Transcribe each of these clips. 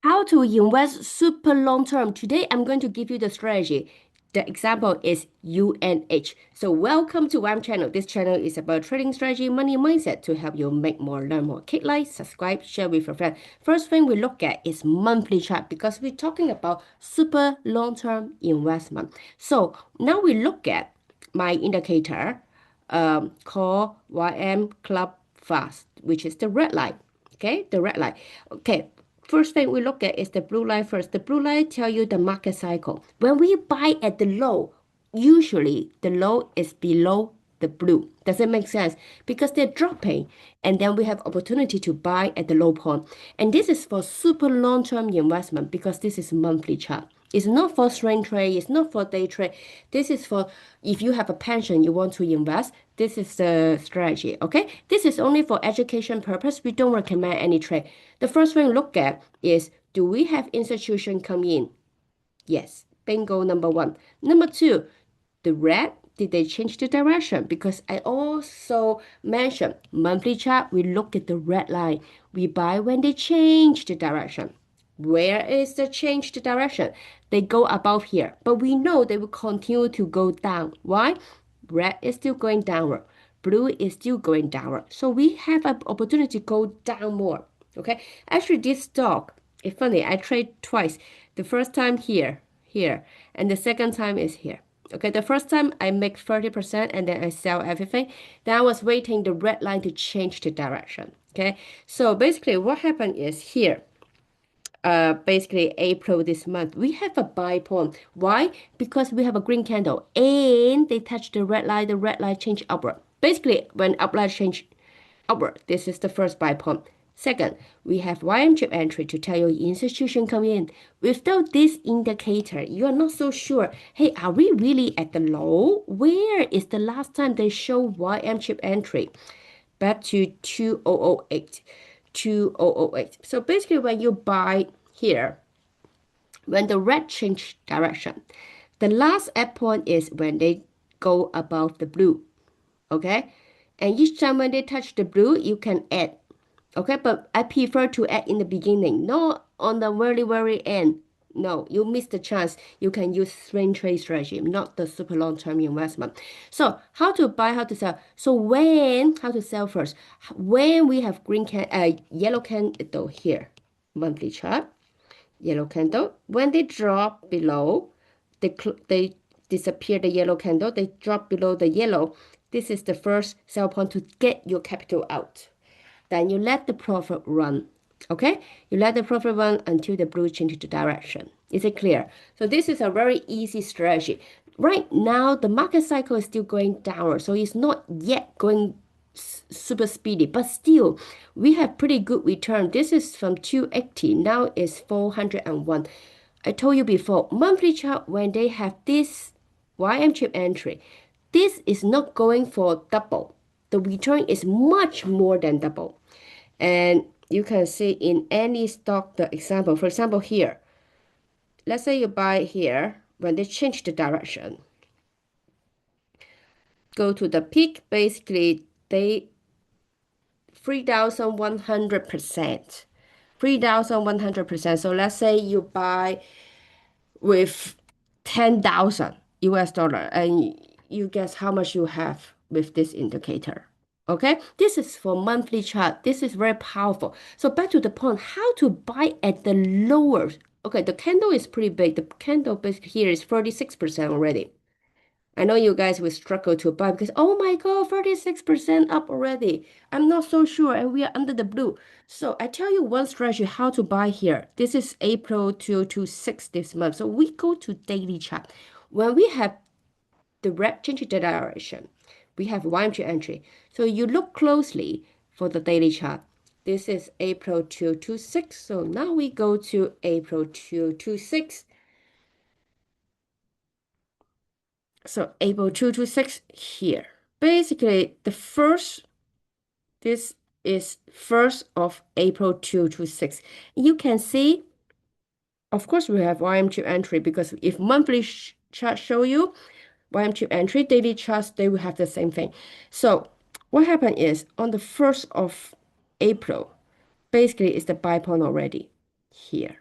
How to invest super long term. Today, I'm going to give you the strategy. The example is UNH. So welcome to ymchannel. This channel is about trading strategy, money mindset to help you make more, learn more. Click like, subscribe, share with your friend. First thing we look at is monthly chart because we're talking about super long term investment. So now we look at my indicator called YM Club Fast, which is the red line. Okay, the red line. Okay, first thing we look at is the blue line first. The blue line tell you the market cycle. When we buy at the low, usually the low is below the blue. Does it make sense? Because they're dropping, and then we have opportunity to buy at the low point. And this is for super long-term investment because this is monthly chart. It's not for swing trade, it's not for day trade. This is for if you have a pension, you want to invest, this is the strategy, okay? This is only for education purpose. We don't recommend any trade. The first thing look at is, do we have institution come in? Yes, bingo, number one. Number two, the red, did they change the direction? Because I also mentioned monthly chart, we look at the red line. We buy when they change the direction. Where is the change the direction? They go above here, but we know they will continue to go down. Why? Red is still going downward. Blue is still going downward. So we have an opportunity to go down more. Okay. Actually, this stock, it's funny, I trade twice. The first time here, and the second time is here. Okay, the first time I make 30% and then I sell everything. Then I was waiting the red line to change the direction. Okay, so basically what happened is here, basically April this month, we have a buy point. Why? Because we have a green candle and they touch the red line change upward. Basically, when upline change upward, this is the first buy point. Second, we have YM chip entry to tell you institution come in. Without this indicator, you are not so sure. Hey, are we really at the low? Where is the last time they show YM chip entry? Back to 2008. 2008. So basically, when you buy here, when the red change direction, the last add point is when they go above the blue. Okay? And each time when they touch the blue, you can add. Okay, but I prefer to add in the beginning, not on the very, very end. No, you miss the chance. You can use swing trade strategy, not the super long-term investment. So how to buy, how to sell. So how to sell first. When we have yellow candle here, monthly chart, yellow candle. When they drop below, they disappear the yellow candle. They drop below the yellow. This is the first sell point to get your capital out. Then you let the profit run. Okay? You let the profit run until the blue changes the direction. Is it clear? So this is a very easy strategy. Right now, the market cycle is still going downward, so it's not yet going super speedy, but still, we have pretty good return. This is from 280, now it's 401. I told you before, monthly chart, when they have this YM chip entry, this is not going for double. The return is much more than double. And you can see in any stock, the example, for example, here, let's say you buy here, when they change the direction, go to the peak, basically they 3,100%. 3,100%. So let's say you buy with 10,000 US dollar and you guess how much you have with this indicator. Okay, this is for monthly chart. This is very powerful. So back to the point, how to buy at the lower. Okay, the candle is pretty big. The candle here is 36% already. I know you guys will struggle to buy because, oh my God, 36% up already. I'm not so sure, and we are under the blue. So I tell you one strategy how to buy here. This is April 2026 this month. So we go to daily chart. When we have the red change the direction, we have YMG entry. So you look closely for the daily chart. This is April 2026. So now we go to April 2026. So April 226 here. Basically, this is 1st of April 226. You can see, of course, we have YM chip entry because if monthly chart show you YM chip entry, daily charts, they will have the same thing. So what happened is on the 1st of April, basically it's the buy point already here.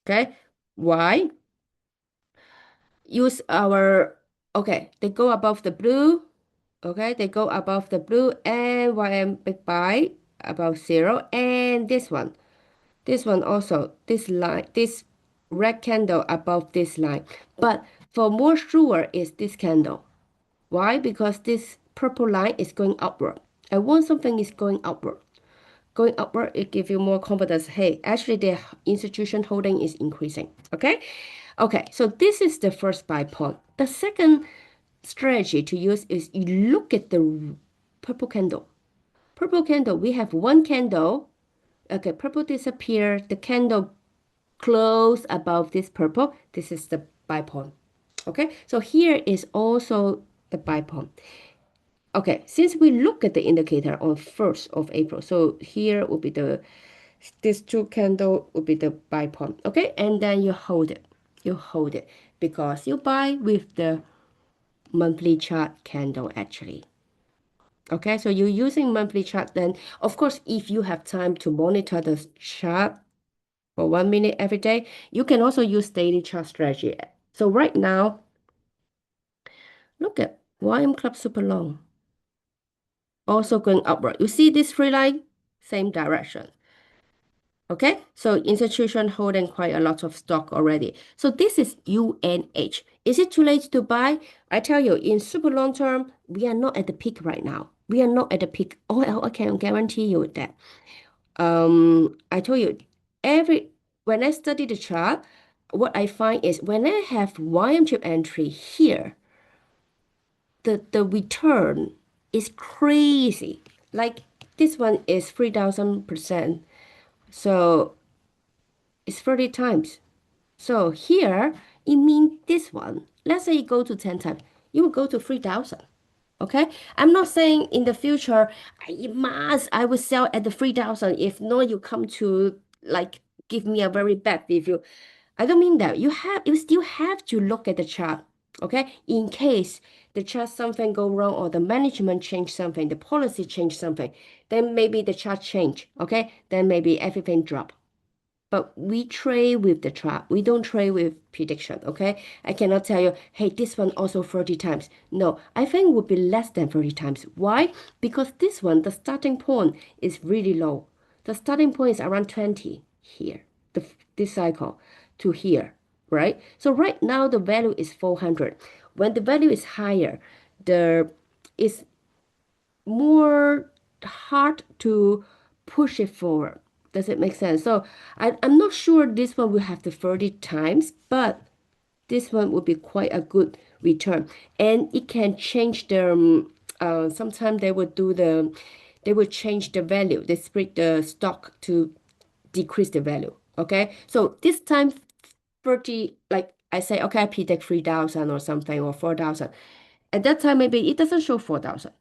Okay. Why? Use our, okay, they go above the blue. Okay, they go above the blue and YM big buy above zero. And this one also, this line, this red candle above this line. But for more sure is this candle. Why? Because this purple line is going upward. I want something is going upward. Going upward, it gives you more confidence. Hey, actually the institution holding is increasing. Okay? Okay, so this is the first buy point. The second strategy to use is you look at the purple candle. Purple candle, we have one candle. Okay, purple disappear. The candle close above this purple. This is the buy point. Okay, so here is also the buy point. Okay, since we look at the indicator on 1st of April, so here will be the, this two candle will be the buy point. Okay, and then you hold it. You hold it because you buy with the monthly chart candle actually. Okay, so you're using monthly chart, then of course, if you have time to monitor the chart for 1 minute every day, you can also use daily chart strategy. So right now, look at YM Club Super Long, also going upward. You see this three line, same direction. Okay, so institution holding quite a lot of stock already. So this is UNH. Is it too late to buy? I tell you, in super long term, we are not at the peak right now. We are not at the peak. Oh, I can guarantee you that. I told you, every when I study the chart, what I find is when I have YM chip entry here, the return is crazy. Like this one is 3,000%. So it's 30 times. So here, it means this one. Let's say you go to 10 times, you will go to 3,000. Okay? I'm not saying in the future, I will sell at the 3,000. If not, you come to like give me a very bad review. I don't mean that. You still have to look at the chart. Okay? In case the chart something go wrong or the management change something, the policy change something, then maybe the chart change. Okay? Then maybe everything drop. But we trade with the chart. We don't trade with prediction, okay? I cannot tell you, hey, this one also 30 times. No, I think it would be less than 30 times. Why? Because this one, the starting point is really low. The starting point is around 20 here, this cycle to here, right? So right now the value is 400. When the value is higher, the is more hard to push it forward. Does it make sense? So I'm not sure this one will have the 30 times, but this one would be quite a good return. And it can change the, sometimes they would change the value. They split the stock to decrease the value. Okay. So this time 30, like I say, okay, I predict 3,000 or something or 4,000. At that time, maybe it doesn't show 4,000,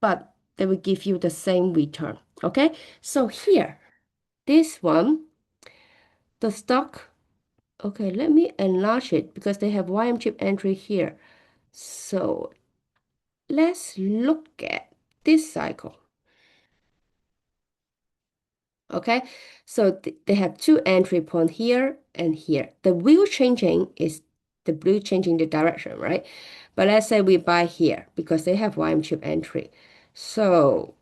but they will give you the same return. Okay, so here, this one, the stock, okay, let me enlarge it because they have YM chip entry here. So let's look at this cycle. Okay, so they have two entry point here and here. The wheel changing is the blue changing the direction, right? But let's say we buy here because they have YM chip entry. So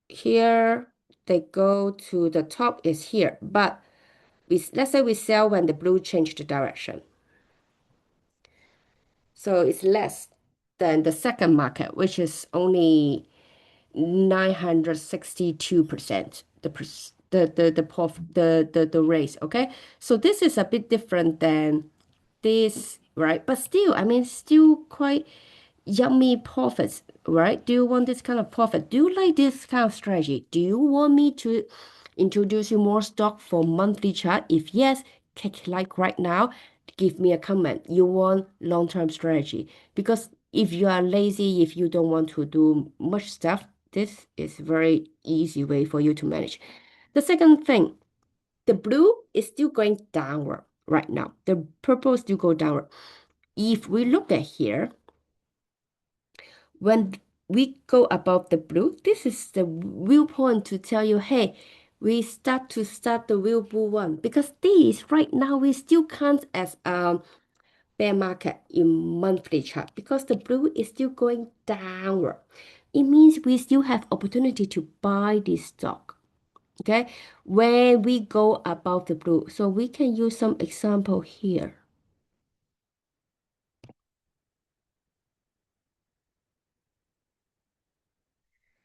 here they go to the top is here, but let's say we sell when the blue change the direction. So it's less than the second market, which is only 962%, the raise. Okay, so this is a bit different than this, right? But still, I mean, still quite yummy profits, right? Do you want this kind of profit? Do you like this kind of strategy? Do you want me to introduce you more stock for monthly chart? If yes, click like right now. Give me a comment. You want long-term strategy because if you are lazy, if you don't want to do much stuff, this is very easy way for you to manage. The second thing, the blue is still going downward right now. The purple still go downward. If we look at here, when we go above the blue, this is the viewpoint to tell you, hey, we start the real bull one because this right now we still count as bear market in monthly chart because the blue is still going downward. It means we still have opportunity to buy this stock. Okay, when we go above the blue, so we can use some example here.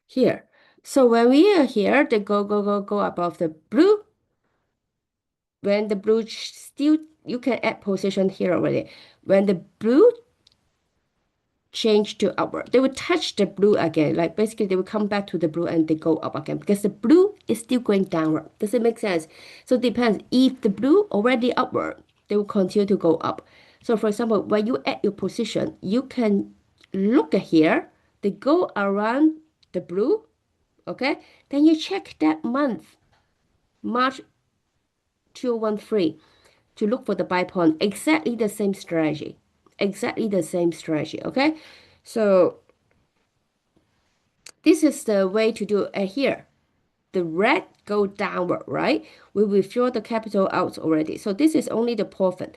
Here. So when we are here, they go above the blue. When the blue still, you can add position here already. When the blue change to upward, they will touch the blue again. Like basically they will come back to the blue and they go up again because the blue is still going downward. Does it make sense? So it depends. If the blue already upward, they will continue to go up. So for example, when you add your position, you can look at here. They go around the blue. Okay, then you check that month, March 2013, to look for the buy point. Exactly the same strategy. Exactly the same strategy. Okay, so this is the way to do it here. The red go downward, right? We withdraw the capital out already. So this is only the profit.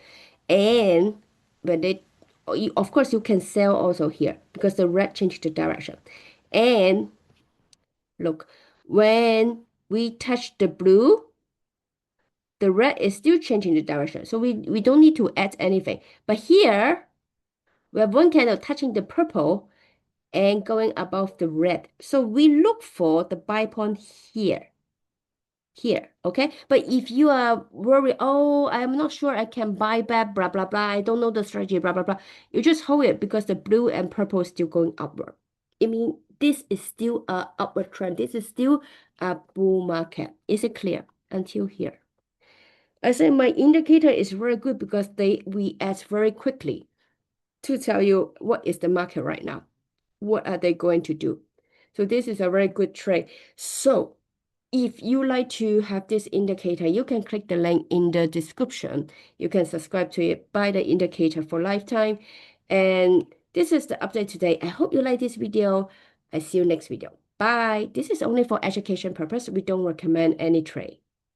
And when they, of course, you can sell also here because the red changed the direction. And look, when we touch the blue, the red is still changing the direction. So we don't need to add anything. But here, we have one candle touching the purple and going above the red. So we look for the buy point here. Here, okay? But if you are worried, oh, I'm not sure I can buy back, blah, blah, blah, I don't know the strategy, blah, blah, blah, you just hold it because the blue and purple is still going upward. I mean, this is still a upward trend. This is still a bull market. Is it clear until here? I say my indicator is very good because they react very quickly to tell you what is the market right now. What are they going to do? So this is a very good trade. So if you like to have this indicator, you can click the link in the description. You can subscribe to it, buy the indicator for lifetime. And this is the update today. I hope you like this video. I see you next video. Bye. This is only for education purpose. We don't recommend any trade.